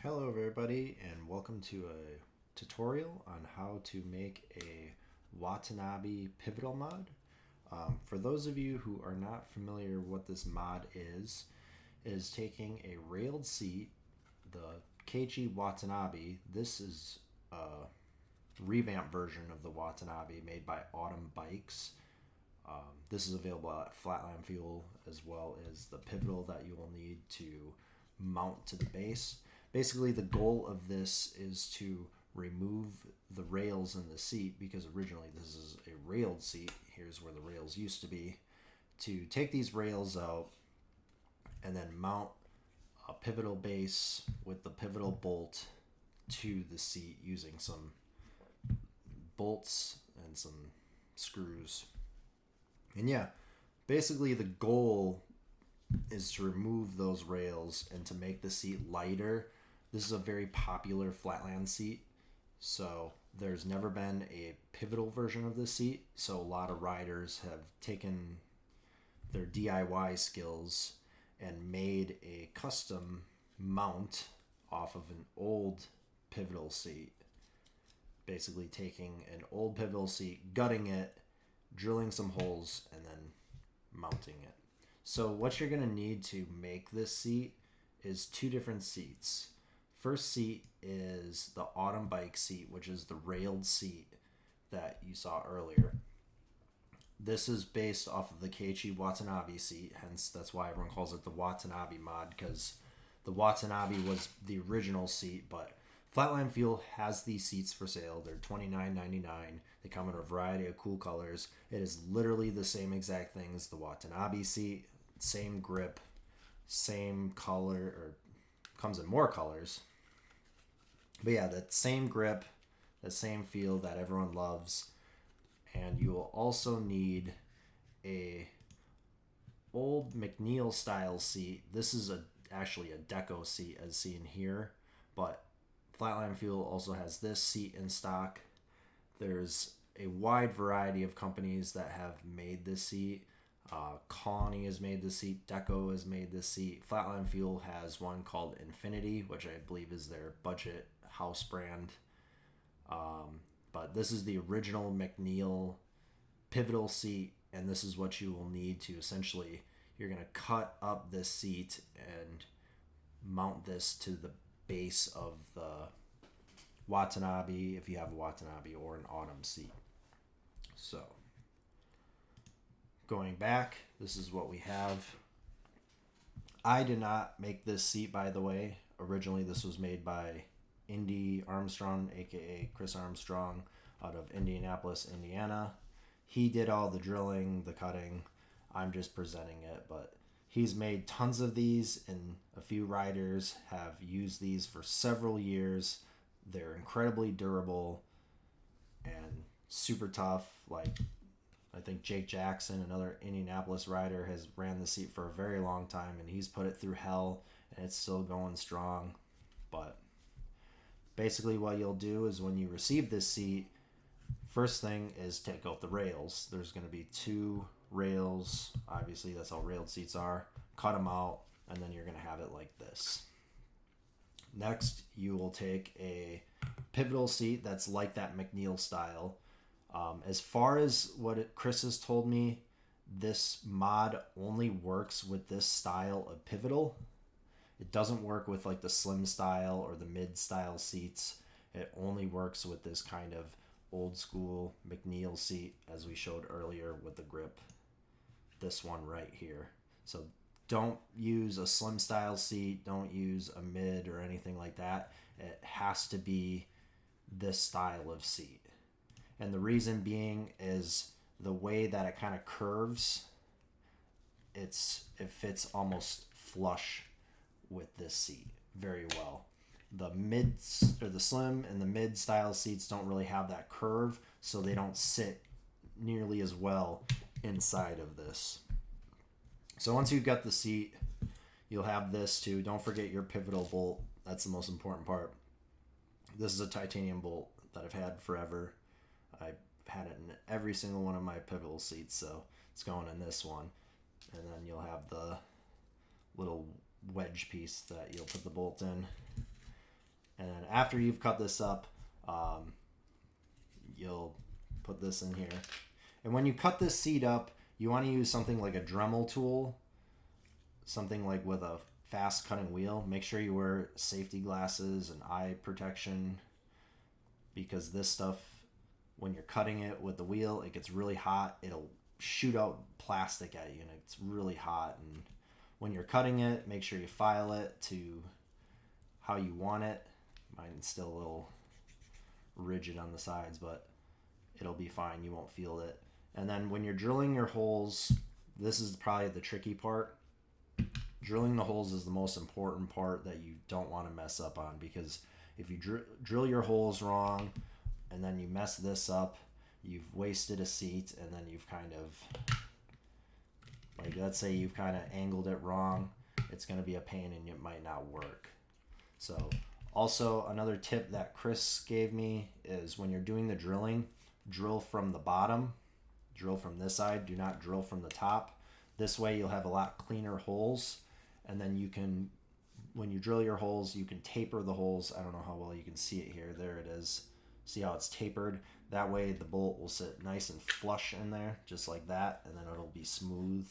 Hello everybody and welcome to a tutorial on how to make a Watanabe Pivotal Mod. For those of you who are not familiar what this mod is taking a railed seat, the KHE Watanabe. This is a revamped version of the Watanabe made by Autum bikes. This is available at Flatland Fuel, as well as the pivotal that you will need to mount to the base. Basically, the goal of this is to remove the rails in the seat, because originally this is a railed seat. Here's where the rails used to be. To take these rails out and then mount a pivotal base with the pivotal bolt to the seat using some bolts and some screws. And yeah, basically the goal is to remove those rails and to make the seat lighter. This is a very popular flatland seat, so there's never been a pivotal version of this seat, so a lot of riders have taken their DIY skills and made a custom mount off of an old pivotal seat. Basically taking an old pivotal seat, gutting it, drilling some holes, and then mounting it. So what you're going to need to make this seat is two different seats. First seat is the Autum bike seat, which is the railed seat that you saw earlier. This is based off of the KHE Watanabe seat, hence that's why everyone calls it the Watanabe mod, because the Watanabe was the original seat, but Flatland Fuel has these seats for sale. They're $29.99. They come in a variety of cool colors. It is literally the same exact thing as the Watanabe seat. Same grip, same color, or comes in more colors. But yeah, that same grip, the same feel that everyone loves. And you will also need a old McNeil style seat. This is actually a deco seat as seen here, but Flatland Fuel also has this seat in stock. There's a wide variety of companies that have made this seat. Colony has made this seat. Deco has made this seat. Flatland Fuel has one called Infinity, which I believe is their budget house brand. But this is the original McNeil pivotal seat, and this is what you will need to essentially, you're going to cut up this seat and mount this to the base of the Watanabe, if you have a Watanabe or an Autum seat. So going back, this is what we have. I did not make this seat, by the way. Originally this was made by Indy Armstrong, aka Chris Armstrong, out of Indianapolis, Indiana. He did all the drilling, the cutting. I'm just presenting it, but he's made tons of these, and a few riders have used these for several years. They're incredibly durable and super tough. Like, I think Jake Jackson, another Indianapolis rider, has ran the seat for a very long time, and he's put it through hell, and it's still going strong. But basically what you'll do is when you receive this seat, first thing is take out the rails. There's going to be two rails. Obviously, that's how railed seats are. Cut them out, and then you're going to have it like this. Next, you will take a pivotal seat that's like that McNeil style. As far as what Chris has told me, this mod only works with this style of pivotal. It doesn't work with like the slim style or the mid style seats. It only works with this kind of old school McNeil seat, as we showed earlier with the grip. This one right here. So don't use a slim style seat. Don't use a mid or anything like that. It has to be this style of seat. And the reason being is the way that it kind of curves. It fits almost flush with this seat very well. The mid or the slim and the mid style seats don't really have that curve, so they don't sit nearly as well inside of this. So once you've got the seat, you'll have this too. Don't forget your pivotal bolt. That's the most important part. This is a titanium bolt that I've had forever. I've had it in every single one of my pivotal seats, so it's going in this one. And then you'll have the little wedge piece that you'll put the bolt in. And then after you've cut this up, you'll put this in here. And when you cut this seat up, you want to use something like a Dremel tool, something like with a fast cutting wheel. Make sure you wear safety glasses and eye protection, because this stuff, when you're cutting it with the wheel, it gets really hot. It'll shoot out plastic at you, and it's really hot. And when you're cutting it, make sure you file it to how you want it. Mine's still a little rigid on the sides, but it'll be fine. You won't feel it. And then when you're drilling your holes, this is probably the tricky part. Drilling the holes is the most important part that you don't want to mess up on, because if you drill your holes wrong and then you mess this up, you've wasted a seat, and then you've kind of, like, let's say you've kind of angled it wrong, it's going to be a pain and it might not work. So also another tip that Chris gave me is when you're doing the drilling, drill from the bottom, drill from this side, do not drill from the top. This way you'll have a lot cleaner holes, and then you can, when you drill your holes, you can taper the holes. I don't know how well you can see it here. There it is. See how it's tapered? That way the bolt will sit nice and flush in there, just like that, and then it'll be smooth.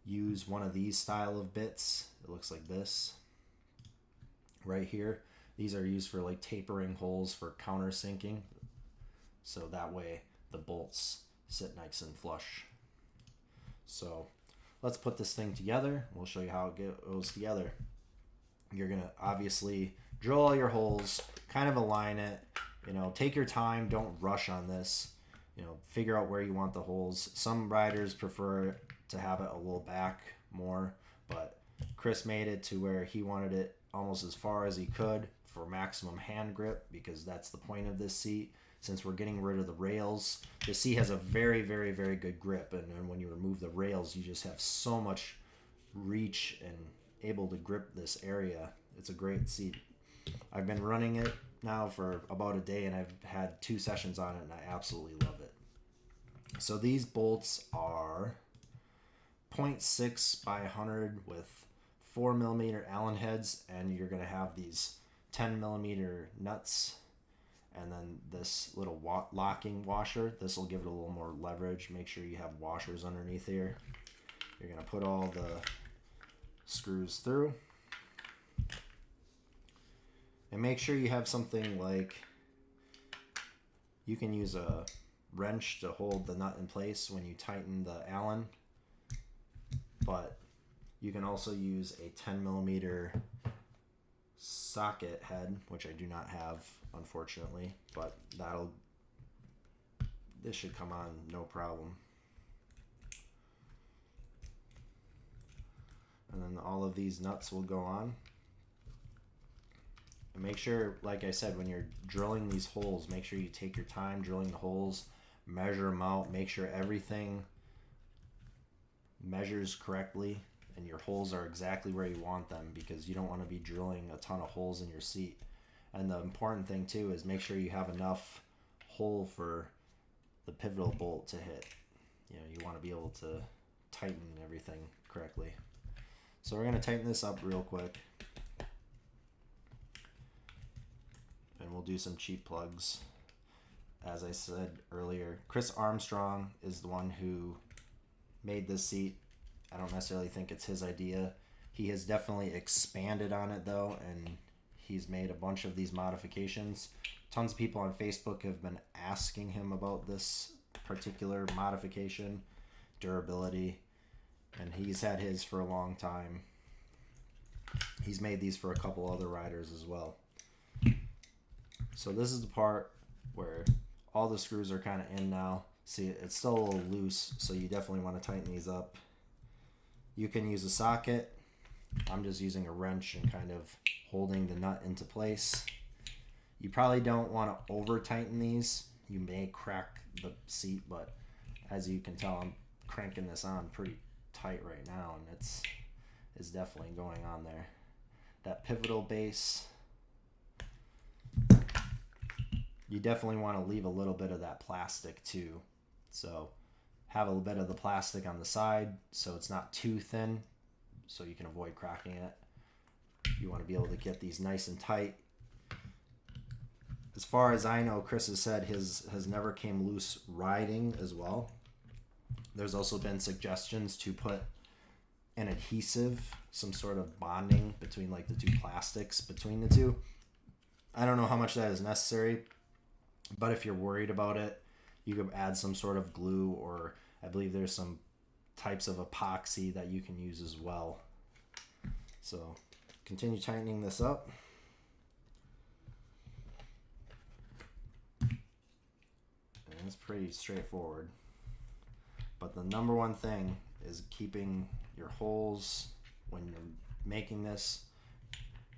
Use one of these style of bits. It looks like this right here. These are used for like tapering holes for countersinking, so that way the bolts sit nice and flush. So let's put this thing together. We'll show you how it goes together. You're gonna obviously drill all your holes, kind of align it, take your time, don't rush on this. Figure out where you want the holes. Some riders prefer to have it a little back more, but Chris made it to where he wanted it almost as far as he could for maximum hand grip, because that's the point of this seat. Since we're getting rid of the rails, the seat has a very, very, very good grip, and when you remove the rails, you just have so much reach and able to grip this area. It's a great seat. I've been running it now for about a day, and I've had 2 sessions on it, and I absolutely love it. So these bolts are 0.6 by 100 with 4mm Allen heads, and you're going to have these 10mm nuts, and then this little locking washer. This will give it a little more leverage. Make sure you have washers underneath here. You're going to put all the screws through, and make sure you have something like, you can use a wrench to hold the nut in place when you tighten the Allen, but you can also use a 10mm socket head, which I do not have, unfortunately, but this should come on no problem. And then all of these nuts will go on. And make sure, like I said, when you're drilling these holes, make sure you take your time drilling the holes, measure them out, make sure everything measures correctly and your holes are exactly where you want them, because you don't want to be drilling a ton of holes in your seat. And the important thing too is make sure you have enough hole for the pivotal bolt to hit. You want to be able to tighten everything correctly. So we're going to tighten this up real quick, and we'll do some cheap plugs. As I said earlier, Chris Armstrong is the one who made this seat. I don't necessarily think it's his idea. He has definitely expanded on it though, and he's made a bunch of these modifications. Tons of people on Facebook have been asking him about this particular modification, durability, and he's had his for a long time. He's made these for a couple other riders as well. So this is the part where all the screws are kind of in now. See, it's still a little loose, so you definitely want to tighten these up. You can use a socket. I'm just using a wrench and kind of holding the nut into place. You probably don't want to over tighten these. You may crack the seat, but as you can tell, I'm cranking this on pretty tight right now, and it's definitely going on there. That pivotal base, you definitely want to leave a little bit of that plastic too. So have a little bit of the plastic on the side so it's not too thin, so you can avoid cracking it. You want to be able to get these nice and tight. As far as I know, Chris has said his has never came loose riding as well. There's also been suggestions to put an adhesive, some sort of bonding between like the two plastics between the two. I don't know how much that is necessary, but if you're worried about it, you could add some sort of glue, or I believe there's some types of epoxy that you can use as well. So continue tightening this up. And it's pretty straightforward. But the number one thing is keeping your holes, when you're making this,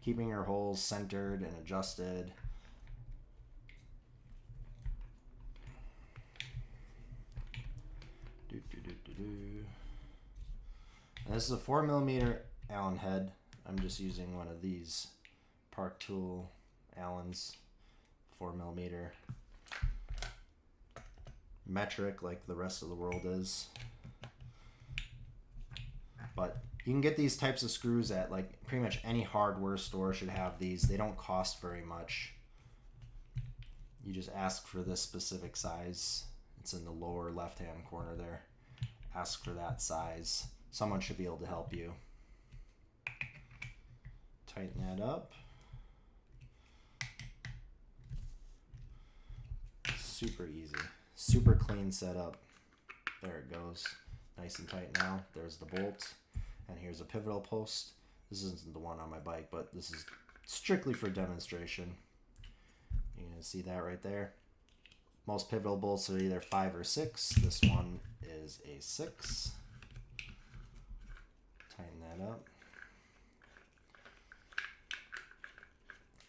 keeping your holes centered and adjusted. And this is a 4mm Allen head. I'm just using one of these Park Tool Allens, 4mm. Metric like the rest of the world is. But you can get these types of screws at like pretty much any hardware store should have these. They don't cost very much. You just ask for this specific size. It's in the lower left hand corner there. Ask for that size. Someone should be able to help you. Tighten that up. Super easy. Super clean setup. There it goes. Nice and tight now. There's the bolt. And here's a pivotal post. This isn't the one on my bike, but this is strictly for demonstration. You can see that right there. Most pivotal bolts are either 5 or 6. This one is a 6. Tighten that up.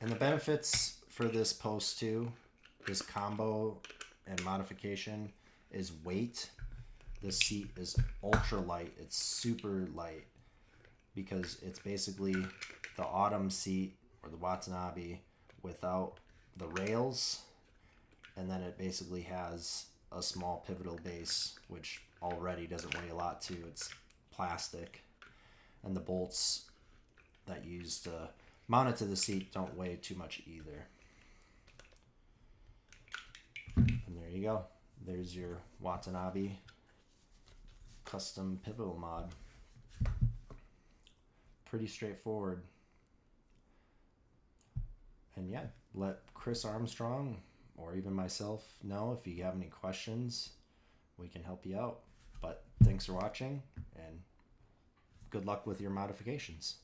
And the benefits for this post too, this combo and modification, is weight. This seat is ultra light. It's super light because it's basically the Autum seat or the Watanabe without the rails, and then it basically has a small pivotal base, which already doesn't weigh a lot too. It's plastic, and the bolts that you use to mount it to the seat don't weigh too much either. And there you go. There's your Watanabe custom pivotal mod. Pretty straightforward. And yeah, let Chris Armstrong or even myself know if you have any questions. We can help you out. But thanks for watching, and good luck with your modifications.